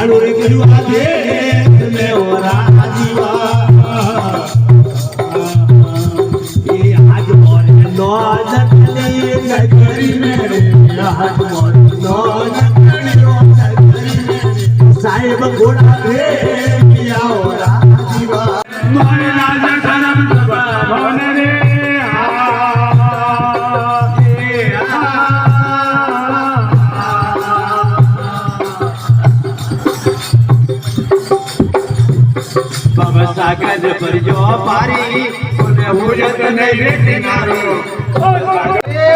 મારું રે ગયું આજે મે ઓરા જીવા એ આજ મોરે નો નકલી નગરી મે આજ મોરે નો નકલી સાહેબ ઘોડા રે પિયા ઓરા જીવા મોરે રાજા શરમ ભવન રે सागर पर जो पारी उन्हें उजत नहीं बेटी नारो ये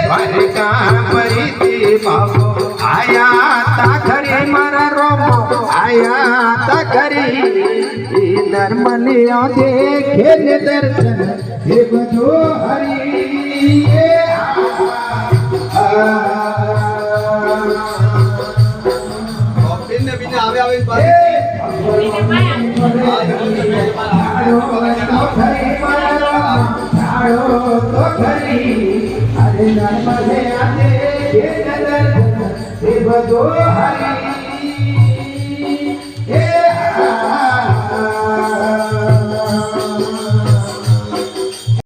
द्वारिका परिति बाबो आया ता घरी मारा रोमो आया ता घरी नर्मलिया देखे ने दर्शन हे बजो हरी हरी